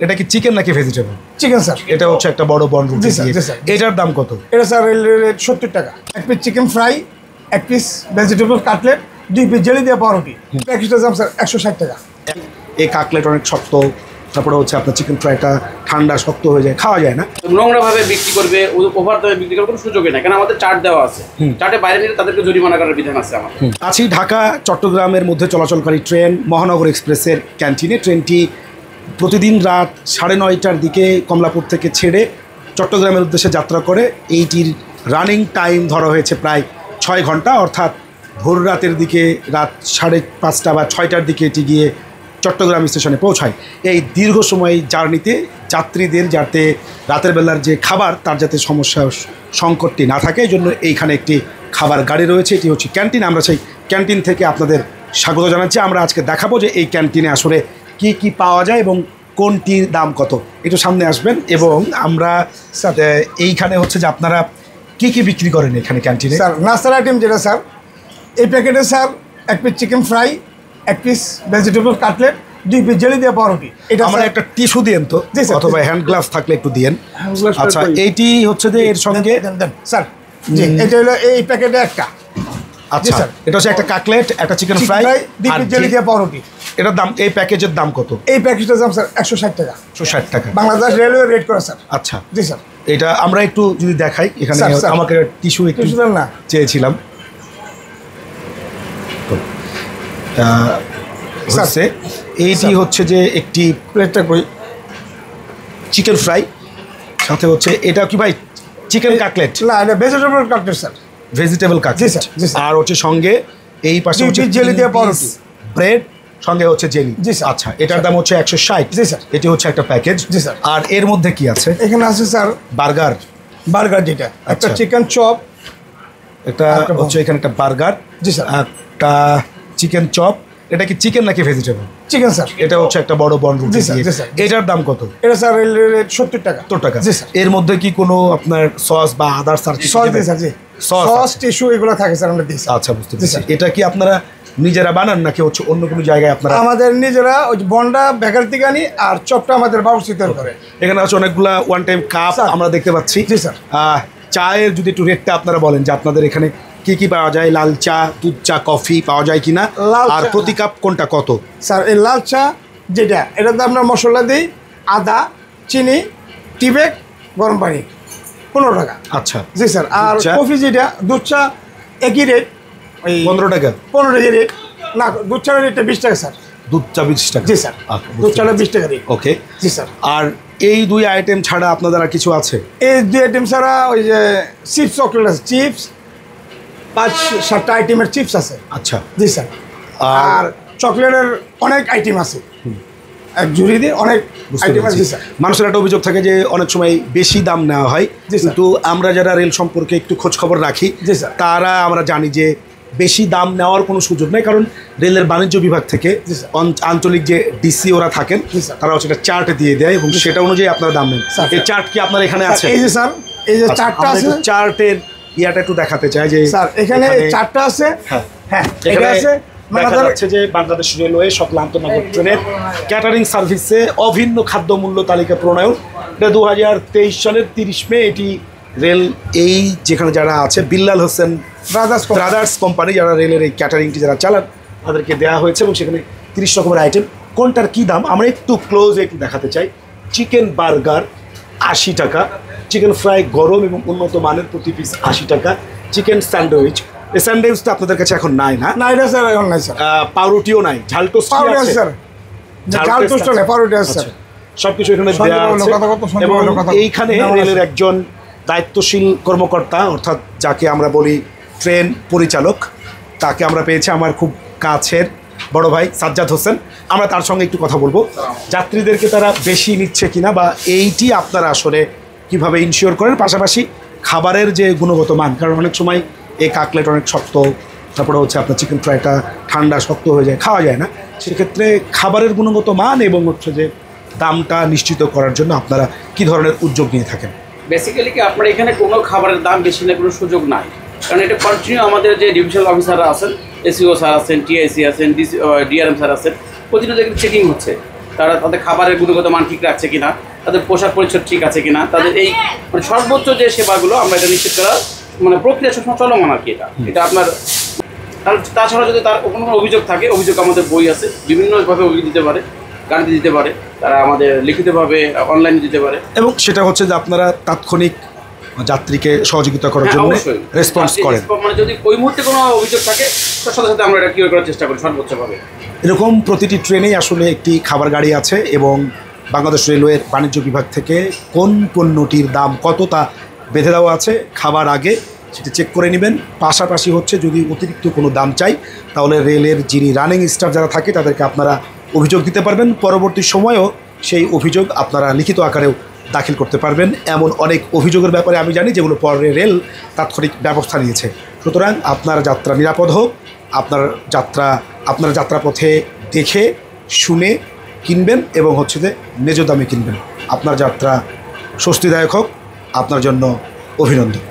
এটা কি চিকেন নাকি ভেজিটেবল? Chicken sir. এটা হচ্ছে একটা বড় বন রুটি। এটার দাম কত? এটা স্যার 70 টাকা। 1 piece chicken fry, 1 piece vegetable cutlet, 2 piece jelly দিয়ে পাউরুটি। প্যাকেজটার দাম স্যার 160 টাকা। এই কাটলেট অনেক শক্ত, তারপরে হচ্ছে আপনার চিকেন ফ্রাইটা ঠান্ডা শক্ত হয়ে যায়, খাওয়া যায় না। নোংরা ভাবে বিক্রি করবে, ওভার দামে বিক্রি করার কোনো সুযোগই নাই, কারণ আমাদের চার্ট দেওয়া আছে। চার্টে বাইরে নিলে তাদেরকে জরিমানা করার বিধান আছে আমাদের। আছি ঢাকা চট্টগ্রামের মধ্যে চলাচলকারী ট্রেন মহানগর এক্সপ্রেসের ক্যান্টিনে। ট্রেনটি প্রতিদিন রাত 9:30টার দিকে কমলাপুর থেকে ছেড়ে চট্টগ্রামের উদ্দেশ্যে যাত্রা করে। এইটির রানিং টাইম ধরা হয়েছে প্রায় 6 ঘন্টা, অর্থাৎ ভোর রাতের দিকে রাত 5:30 বা 6টার দিকে এটি গিয়ে চট্টগ্রাম স্টেশনে পৌঁছায়। এই দীর্ঘ সময় জার্নিতে যাত্রীদের যাতে রাতের বেলার যে খাবার তার যাতে সমস্যা সংকটটি না থাকে, এই জন্য এইখানে একটি খাবার গাড়ি রয়েছে। এটি হচ্ছে ক্যান্টিন। আমরা সেই ক্যান্টিন থেকে আপনাদের স্বাগত জানাচ্ছি। আমরা আজকে দেখাবো যে এই ক্যান্টিনে আসলে কি কি পাওয়া যায় এবং কোনটির দাম কত। একটু সামনে আসবেন। এবং আমরা এইখানে হচ্ছে যে আপনারা কি কি বিক্রি করেন এখানে ক্যান্টিনে? স্যার নাস্তার আইটেম যেটা স্যার, এই প্যাকেটে sir 1 piece chicken fry, 1 piece vegetable cutlet, 2 piece jelly দিয়ে পাউরুটি। এটা আমরা একটা টিস্যু দিয়েন তো, অথবা হ্যান্ড গ্লাভস থাকলে একটু দিয়েন। আচ্ছা, এইটি হচ্ছে যে এর সঙ্গে স্যার জি, এটা হলো এই প্যাকেটে একটা। আচ্ছা স্যার, এটা হচ্ছে একটা কাটলেট, একটা চিকেন ফ্রাই, 2 পিস জেলি দিয়ে পাউরুটি। এটার দাম, এই প্যাকেজের দাম কত? এই প্যাকেজটার দাম স্যার 160 টাকা। 160 টাকা বাংলাদেশ রেলওয়ে রেট করা স্যার। আচ্ছা জি স্যার। এটা আমরা একটু যদি দেখাই এখানে, আমাকে টিস্যু একটু না চেয়েছিলাম। হচ্ছে এইটি হচ্ছে যে একটি প্লেটটা কই চিকেন ফ্রাই, সাথে হচ্ছে এটা কি ভাই চিকেন কাটলেট? না, এটা vegetable cutlet sir. Vegetable cutlet. আর হচ্ছে সঙ্গে এই পাশে হচ্ছে জেলি দিয়ে পাউরুটি, ব্রেড, সঙ্গে হচ্ছে জেলি। জি স্যার। আচ্ছা, এটার দাম হচ্ছে 160। জি স্যার। এটি হচ্ছে একটা প্যাকেজ। জি স্যার। আর এর মধ্যে কি আছে? এখানে আছে স্যার বার্গার। বার্গার যেটা একটা চিকেন চপ, এটা হচ্ছে এখানে একটা বার্গার। জি স্যার। একটা চিকেন চপ। এটা কি চিকেন নাকি ভেজিটেবল? Chicken sir. এটা হচ্ছে একটা বড় বন রুটি। এটার দাম কত? এটা স্যার 70 টাকা। 70 টাকা। জি স্যার। এর মধ্যে কি কোনো আপনার সস বা আদার্স আর কিছু? সস দিই স্যার। জি, সস টিস্যু এগুলো থাকে স্যার, আমরা দিই। আচ্ছা, বুঝতে পেরেছি। এটা কি আপনারা নিজেরা বানান নাকি হচ্ছে অন্য কোনো জায়গায় আপনারা? আমাদের নিজেরা, ওই বন্ডা বেকারি থেকে আনি, আর চপটা আমাদের বাবুর্চি তৈরি করে। এখানে হচ্ছে অনেকগুলা ওয়ান টাইম কাপ আমরা দেখতে পাচ্ছি। জি স্যার। চায়ের যদি একটু রেটটা আপনারা বলেন যে আপনাদের এখানে কি কি পাওয়া যায়? লাল চা, দুধ চা, কফি পাওয়া যায় কিনা, আর প্রতি কাপ কোনটা কত? স্যার এই লাল চা যেটা, এটাতে আপনার মশলা দিই, আদা, চিনি, টিবেক, গরম পানি, 15 টাকা। আচ্ছা। জি স্যার। আর কফি যেটা, দুধ চা একই রেট, ওই 15 টাকা। 15 টাকা রেট। না, দুধ চার রেটটা 20 টাকা স্যার। দুধ চা 20 টাকা। জি স্যার। দুধ চাটা 20 টাকা রেট। ওকে। জি স্যার। আর এই 2 আইটেম ছাড়া আপনাদের আর কিছু আছে? এই 2 আইটেম ছাড়া ওই যে চিপস চকলেট আছে, চিপস 5-7টা আইটেমের চিপস আছে। আচ্ছা। জি স্যার। আর চকলেটের অনেক আইটেম আছে, এক জুড়ি দিয়ে অনেক আইটেম আছে। স্যার, মানুষের একটা অভিযোগ থাকে যে অনেক সময় বেশি দাম নেওয়া হয়, কিন্তু আমরা যারা রেল সম্পর্কে একটু খোঁজ খবর রাখি তারা আমরা জানি যে বেশি দাম নেওয়ার কোনো সুযোগ নেই, কারণ রেলের বাণিজ্য বিভাগ থেকে আঞ্চলিক যে ডিসি ওরা থাকেন তারা হচ্ছে একটা চার্ট দিয়ে দেয় এবং সেটা অনুযায়ী আপনারা দাম নেন। এই চার্ট কি আপনার এখানে আছে? এই যে স্যার, এই যে চার্টটা আছে, চার্টের ইয়াটা একটু দেখাতে চাই যে স্যার এখানে চার্টটা আছে। হ্যাঁ, এখানে আছে। দেখা যাচ্ছে যে বাংলাদেশ রেলওয়ে সকল আন্তঃনগর ট্রেনের ক্যাটারিং সার্ভিসে অভিন্ন খাদ্য মূল্য তালিকা প্রণয়ন। এটা 2023 সালের 30 মে এটি রেল, এই যেখানে যারা আছে বিল্লাল হোসেন ব্রাদার্স কোম্পানি, যারা রেলের এই ক্যাটারিংটি যারা চালান তাদেরকে দেওয়া হয়েছে এবং সেখানে 30 রকমের আইটেম। কোনটার কী দাম আমরা একটু ক্লোজে একটু দেখাতে চাই। চিকেন বার্গার 80 টাকা, চিকেন ফ্রাই গরম এবং উন্নত মানের প্রতি পিস 80 টাকা, চিকেন স্যান্ডউইচ। এই স্যান্ডউইচটা আপনাদের কাছে এখন নাই না? না, এটা স্যার এখন নাই স্যার। পাউরুটিও নাই, ঝাল টোস্ট আছে স্যার। ঝাল টোস্ট নেই, পাউরুটি আছে স্যার। সবকিছু এখানে দেওয়া আছে। এবং এইখানে রেলের একজন দায়িত্বশীল কর্মকর্তা, অর্থাৎ যাকে আমরা বলি ট্রেন পরিচালক, তাকে আমরা পেয়েছি, আমার খুব কাছের বড় ভাই সাজ্জাদ হোসেন। আমরা তার সঙ্গে একটু কথা বলবো, যাত্রীদেরকে তারা বেশি নিচ্ছে কিনা বা এইটি আপনারা আসলে কিভাবে ইনশিওর করেন, পাশাপাশি খাবারের যে গুণগত মান, কারণ অনেক সময় এই কাটলেট অনেক শক্ত, তারপরে হচ্ছে আপনার চিকেন ফ্রাইটা ঠান্ডা শক্ত হয়ে যায়, খাওয়া যায় না। সেক্ষেত্রে খাবারের গুণগত মান এবং হচ্ছে যে দামটা নিশ্চিত করার জন্য আপনারা কি ধরনের উদ্যোগ নিয়ে থাকেন? বেসিক্যালি কি আপনার এখানে কোনো খাবারের দাম বেশি না, কোনো সুযোগ নাই, কারণ এটা কন্টিনিউ আমাদের যে ডিভিশনাল অফিসাররা আছেন, এসিও স্যার আছেন, টিআইসি আছেন, ডিআরএম স্যার আছেন, প্রতিনিয়ত চেকিং হচ্ছে। তারা তাদের খাবারের গুণগত মান ঠিক রাখছে কিনা, তাদের পোশাক পরিচ্ছদ ঠিক আছে কিনা, তাদের এই মানে সর্বোচ্চ যে সেবাগুলো আমরা এটা নিশ্চিত করা মানে প্রক্রিয়া সবসময় চলমান আর কি। এটা আপনার তাছাড়া যদি তার কোনো অভিযোগ থাকে, অভিযোগ আমাদের বই আছে, বিভিন্নভাবে অভিযোগ দিতে পারে, গাড়িতে দিতে পারে, তারা আমাদের লিখিতভাবে অনলাইনে দিতে পারে। এবং সেটা হচ্ছে যে আপনারা তাৎক্ষণিক যাত্রীকে সহযোগিতা করার জন্য রেসপন্স করেন। মানে যদি ওই মুহূর্তে কোনো অভিযোগ থাকে তার সাথে সাথে আমরা এটা কিওর করার চেষ্টা করি সর্বোচ্চভাবে। এরকম প্রতিটি ট্রেনেই আসলে একটি খাবার গাড়ি আছে এবং বাংলাদেশ রেলওয়ের বাণিজ্য বিভাগ থেকে কোন পণ্যটির দাম কত তা বেঁধে দেওয়া আছে। খাবার আগে সেটি চেক করে নেবেন। পাশাপাশি হচ্ছে যদি অতিরিক্ত কোনো দাম চাই তাহলে রেলের যিনি রানিং স্টাফ যারা থাকে তাদেরকে আপনারা অভিযোগ দিতে পারবেন। পরবর্তী সময়েও সেই অভিযোগ আপনারা লিখিত আকারেও দাখিল করতে পারবেন। এমন অনেক অভিযোগের ব্যাপারে আমি জানি যেগুলো পরে রেল তাৎক্ষণিক ব্যবস্থা নিয়েছে। সুতরাং আপনার যাত্রা নিরাপদ হোক, আপনার যাত্রাপথে দেখে শুনে কিনবেন এবং হচ্ছে যে ন্যায্য দামে কিনবেন। আপনার যাত্রা স্বস্তিদায়ক হোক, আপনার জন্য অভিনন্দন।